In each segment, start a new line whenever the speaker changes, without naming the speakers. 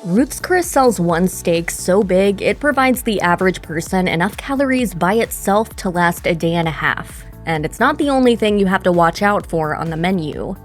Ruth Chris sells one steak so big it provides the average person enough calories by itself to last a day and a half. And it's not the only thing you have to watch out for on the menu.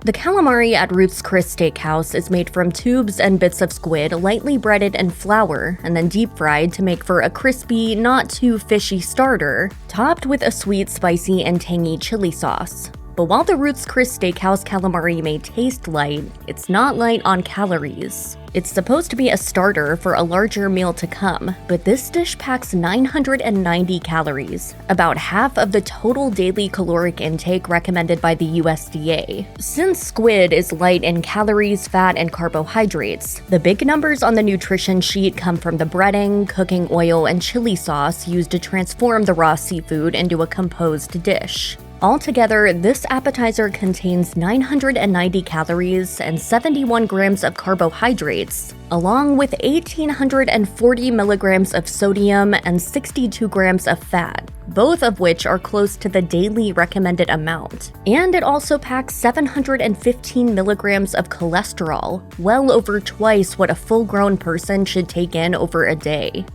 The calamari at Ruth Chris Steakhouse is made from tubes and bits of squid lightly breaded in flour and then deep fried to make for a crispy, not too fishy starter, topped with a sweet, spicy, and tangy chili sauce. But while the Ruth Chris Steakhouse calamari may taste light, it's not light on calories. It's supposed to be a starter for a larger meal to come, but this dish packs 990 calories, about half of the total daily caloric intake recommended by the USDA. Since squid is light in calories, fat, and carbohydrates, the big numbers on the nutrition sheet come from the breading, cooking oil, and chili sauce used to transform the raw seafood into a composed dish. Altogether, this appetizer contains 990 calories and 71 grams of carbohydrates, along with 1,840 milligrams of sodium and 62 grams of fat, both of which are close to the daily recommended amount. And it also packs 715 milligrams of cholesterol, well over twice what a full-grown person should take in over a day.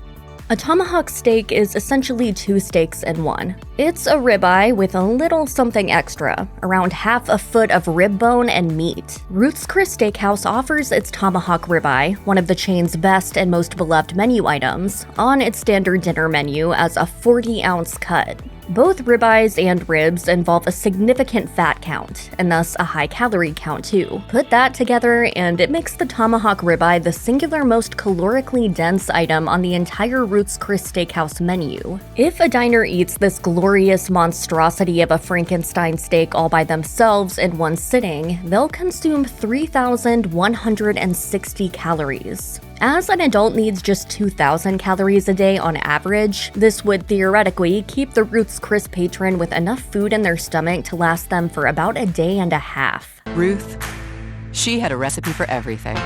A tomahawk steak is essentially two steaks in one. It's a ribeye with a little something extra, around half a foot of rib bone and meat. Ruth Chris Steakhouse offers its tomahawk ribeye, one of the chain's best and most beloved menu items, on its standard dinner menu as a 40-ounce cut. Both ribeyes and ribs involve a significant fat count, and thus a high calorie count too. Put that together, and it makes the tomahawk ribeye the singular most calorically dense item on the entire Ruth Chris Steakhouse menu. If a diner eats this glorious monstrosity of a Frankenstein steak all by themselves in one sitting, they'll consume 3,160 calories. As an adult needs just 2,000 calories a day on average, this would theoretically keep the Ruth Chris patron with enough food in their stomach to last them for about a day and a half.
Ruth, she had a recipe for everything.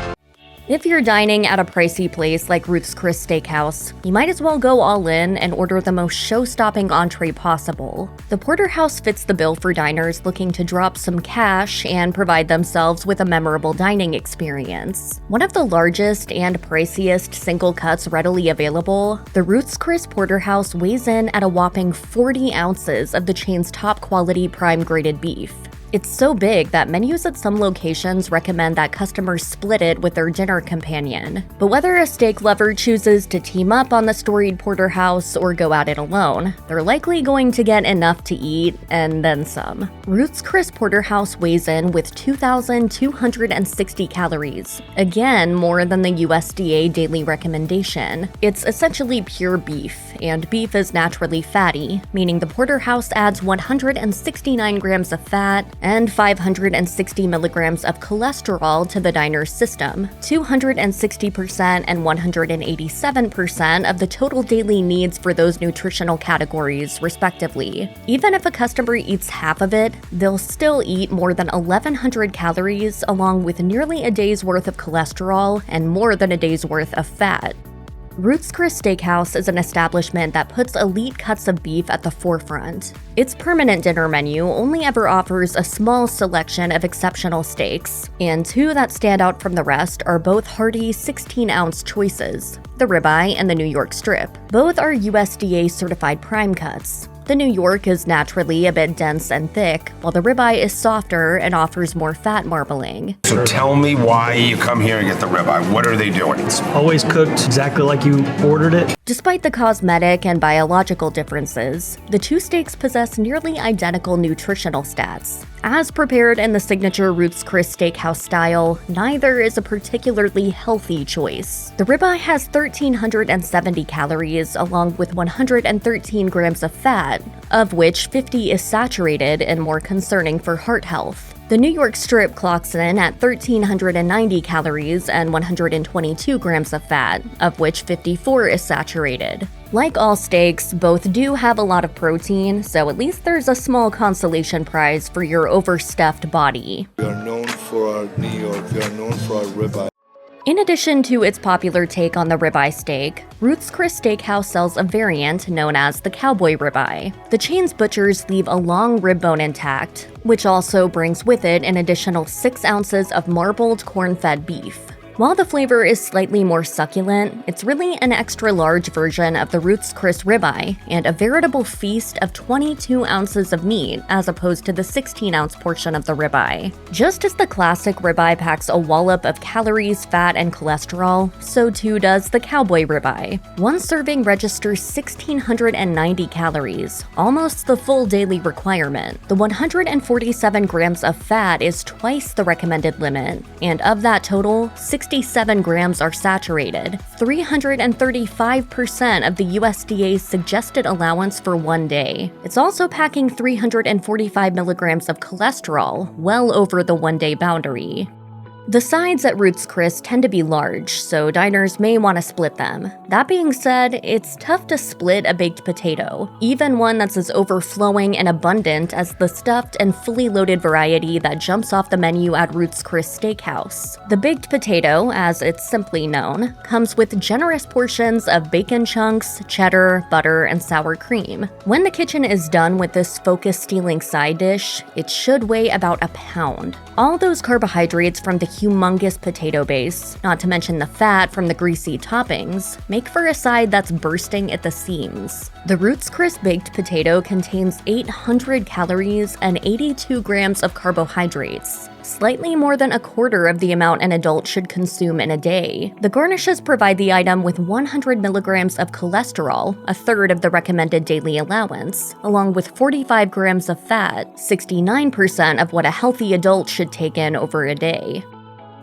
If you're dining at a pricey place like Ruth Chris Steakhouse, you might as well go all in and order the most show-stopping entree possible. The Porterhouse fits the bill for diners looking to drop some cash and provide themselves with a memorable dining experience. One of the largest and priciest single cuts readily available, the Ruth Chris Porterhouse weighs in at a whopping 40 ounces of the chain's top-quality prime-graded beef. It's so big that menus at some locations recommend that customers split it with their dinner companion. But whether a steak lover chooses to team up on the storied Porterhouse or go at it alone, they're likely going to get enough to eat and then some. Ruth Chris Porterhouse weighs in with 2,260 calories, again more than the USDA daily recommendation. It's essentially pure beef, and beef is naturally fatty, meaning the Porterhouse adds 169 grams of fat and 560 milligrams of cholesterol to the diner's system, 260% and 187% of the total daily needs for those nutritional categories, respectively. Even if a customer eats half of it, they'll still eat more than 1,100 calories, along with nearly a day's worth of cholesterol and more than a day's worth of fat. Ruth Chris Steakhouse is an establishment that puts elite cuts of beef at the forefront. Its permanent dinner menu only ever offers a small selection of exceptional steaks, and two that stand out from the rest are both hearty 16-ounce choices, the ribeye and the New York strip. Both are USDA certified prime cuts. The New York is naturally a bit dense and thick, while the ribeye is softer and offers more fat marbling.
So tell me why you come here and get the ribeye. What are they doing?
It's always cooked exactly like you ordered it.
Despite the cosmetic and biological differences, the two steaks possess nearly identical nutritional stats. As prepared in the signature Ruth Chris Steakhouse style, neither is a particularly healthy choice. The ribeye has 1,370 calories along with 113 grams of fat, of which 50 is saturated and more concerning for heart health. The New York strip clocks in at 1,390 calories and 122 grams of fat, of which 54 is saturated. Like all steaks, both do have a lot of protein, so at least there's a small consolation prize for your overstuffed body.
We are known for our New York, we are known for our ribeye.
In addition to its popular take on the ribeye steak, Ruth Chris Steakhouse sells a variant known as the Cowboy ribeye. The chain's butchers leave a long rib bone intact, which also brings with it an additional 6 ounces of marbled corn-fed beef. While the flavor is slightly more succulent, it's really an extra large version of the Ruth Chris ribeye and a veritable feast of 22 ounces of meat as opposed to the 16-ounce portion of the ribeye. Just as the classic ribeye packs a wallop of calories, fat, and cholesterol, so too does the Cowboy ribeye. One serving registers 1,690 calories, almost the full daily requirement. The 147 grams of fat is twice the recommended limit, and of that total, 67 grams are saturated, 335% of the USDA's suggested allowance for one day. It's also packing 345 milligrams of cholesterol, well over the one-day boundary. The sides at Ruth Chris tend to be large, so diners may want to split them. That being said, it's tough to split a baked potato, even one that's as overflowing and abundant as the stuffed and fully loaded variety that jumps off the menu at Ruth Chris Steakhouse. The baked potato, as it's simply known, comes with generous portions of bacon chunks, cheddar, butter, and sour cream. When the kitchen is done with this focus-stealing side dish, it should weigh about a pound. All those carbohydrates from the humongous potato base, not to mention the fat from the greasy toppings, make for a side that's bursting at the seams. The Ruth Chris baked potato contains 800 calories and 82 grams of carbohydrates, slightly more than a quarter of the amount an adult should consume in a day. The garnishes provide the item with 100 milligrams of cholesterol, a third of the recommended daily allowance, along with 45 grams of fat, 69% of what a healthy adult should take in over a day.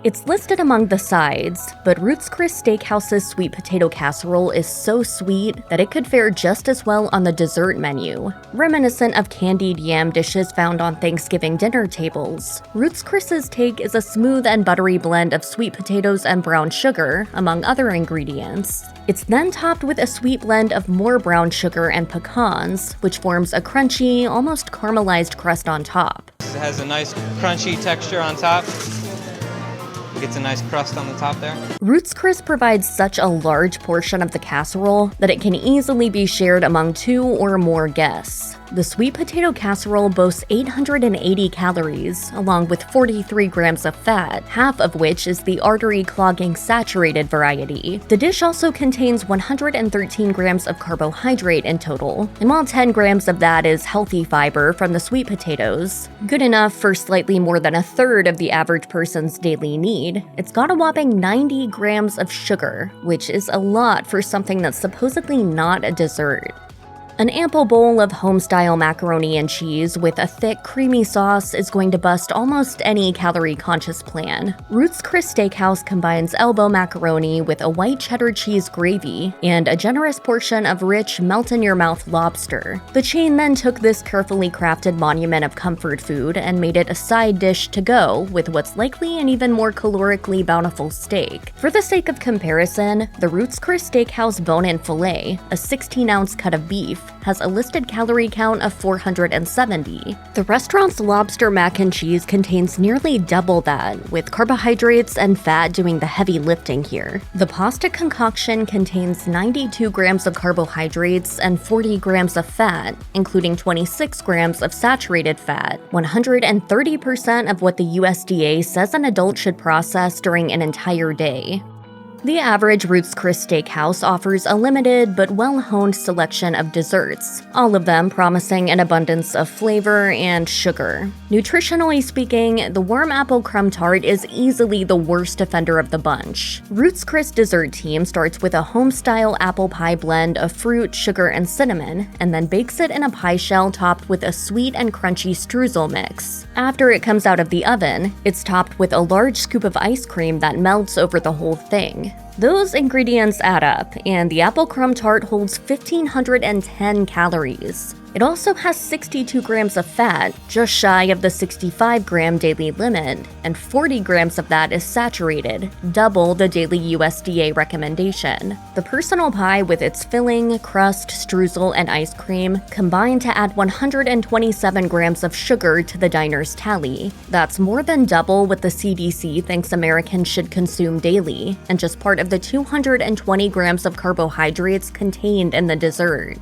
It's listed among the sides, but Ruth Chris Steakhouse's sweet potato casserole is so sweet that it could fare just as well on the dessert menu. Reminiscent of candied yam dishes found on Thanksgiving dinner tables, Ruth Chris's take is a smooth and buttery blend of sweet potatoes and brown sugar, among other ingredients. It's then topped with a sweet blend of more brown sugar and pecans, which forms a crunchy, almost caramelized crust on top.
It has a nice crunchy texture on top. Gets a nice crust on the top there.
Ruth Chris provides such a large portion of the casserole that it can easily be shared among 2 or more guests. The sweet potato casserole boasts 880 calories, along with 43 grams of fat, half of which is the artery-clogging saturated variety. The dish also contains 113 grams of carbohydrate in total, and while 10 grams of that is healthy fiber from the sweet potatoes, good enough for slightly more than a third of the average person's daily need, it's got a whopping 90 grams of sugar, which is a lot for something that's supposedly not a dessert. An ample bowl of home-style macaroni and cheese with a thick, creamy sauce is going to bust almost any calorie-conscious plan. Ruth Chris Steakhouse combines elbow macaroni with a white cheddar cheese gravy and a generous portion of rich, melt-in-your-mouth lobster. The chain then took this carefully crafted monument of comfort food and made it a side dish to go with what's likely an even more calorically bountiful steak. For the sake of comparison, the Ruth Chris Steakhouse bone-in filet, a 16-ounce cut of beef, has a listed calorie count of 470. The restaurant's lobster mac and cheese contains nearly double that, with carbohydrates and fat doing the heavy lifting here. The pasta concoction contains 92 grams of carbohydrates and 40 grams of fat, including 26 grams of saturated fat, 130% of what the USDA says an adult should process during an entire day. The average Ruth Chris Steakhouse offers a limited but well-honed selection of desserts, all of them promising an abundance of flavor and sugar. Nutritionally speaking, the warm apple crumb tart is easily the worst offender of the bunch. Ruth Chris dessert team starts with a home-style apple pie blend of fruit, sugar, and cinnamon, and then bakes it in a pie shell topped with a sweet and crunchy streusel mix. After it comes out of the oven, it's topped with a large scoop of ice cream that melts over the whole thing. Those ingredients add up, and the apple crumb tart holds 1,510 calories. It also has 62 grams of fat, just shy of the 65-gram daily limit, and 40 grams of that is saturated, double the daily USDA recommendation. The personal pie with its filling, crust, streusel, and ice cream combine to add 127 grams of sugar to the diner's tally. That's more than double what the CDC thinks Americans should consume daily, and just part of the 220 grams of carbohydrates contained in the dessert.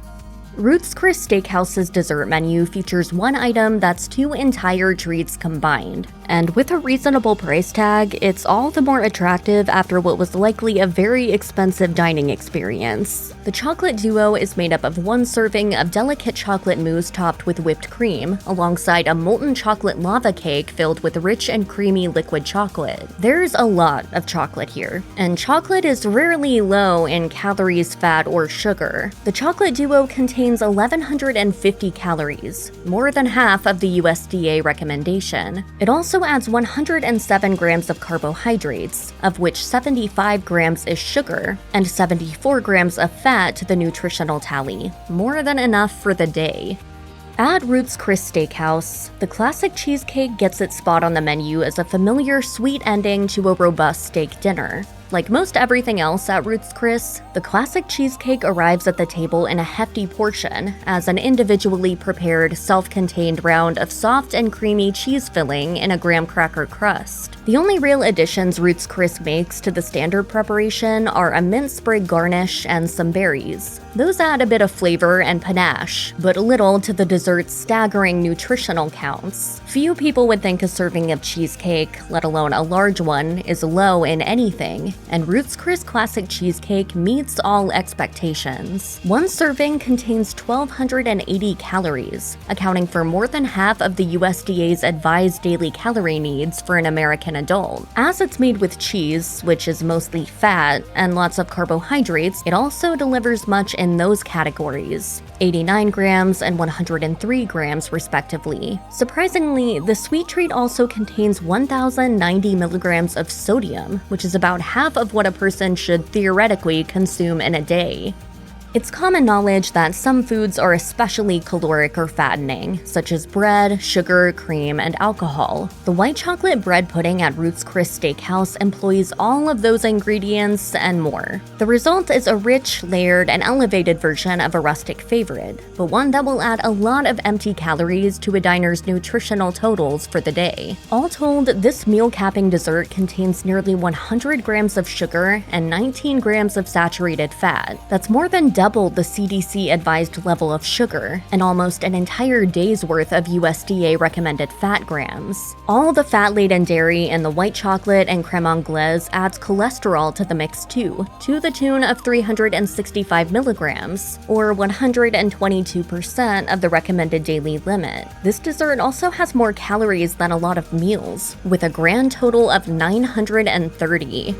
Ruth Chris Steakhouse's dessert menu features one item that's 2 entire treats combined. And with a reasonable price tag, it's all the more attractive after what was likely a very expensive dining experience. The chocolate duo is made up of 1 serving of delicate chocolate mousse topped with whipped cream, alongside a molten chocolate lava cake filled with rich and creamy liquid chocolate. There's a lot of chocolate here, and chocolate is rarely low in calories, fat, or sugar. The chocolate duo contains 1,150 calories, more than half of the USDA recommendation. It also adds 107 grams of carbohydrates, of which 75 grams is sugar, and 74 grams of fat to the nutritional tally, more than enough for the day. At Ruth Chris Steakhouse, the classic cheesecake gets its spot on the menu as a familiar sweet ending to a robust steak dinner. Like most everything else at Ruth Chris, the classic cheesecake arrives at the table in a hefty portion as an individually prepared, self-contained round of soft and creamy cheese filling in a graham cracker crust. The only real additions Ruth Chris makes to the standard preparation are a mint sprig garnish and some berries. Those add a bit of flavor and panache, but little to the dessert's staggering nutritional counts. Few people would think a serving of cheesecake, let alone a large one, is low in anything, and Ruth Chris Classic Cheesecake meets all expectations. One serving contains 1,280 calories, accounting for more than half of the USDA's advised daily calorie needs for an American adult. As it's made with cheese, which is mostly fat, and lots of carbohydrates, it also delivers much in those categories, 89 grams and 103 grams respectively. Surprisingly, the sweet treat also contains 1,090 milligrams of sodium, which is about half of what a person should theoretically consume in a day. It's common knowledge that some foods are especially caloric or fattening, such as bread, sugar, cream, and alcohol. The white chocolate bread pudding at Ruth Chris Steakhouse employs all of those ingredients and more. The result is a rich, layered, and elevated version of a rustic favorite, but one that will add a lot of empty calories to a diner's nutritional totals for the day. All told, this meal-capping dessert contains nearly 100 grams of sugar and 19 grams of saturated fat. That's more than double the CDC-advised level of sugar, and almost an entire day's worth of USDA recommended fat grams. All the fat-laden dairy in the white chocolate and creme anglaise adds cholesterol to the mix too, to the tune of 365 milligrams, or 122% of the recommended daily limit. This dessert also has more calories than a lot of meals, with a grand total of 930.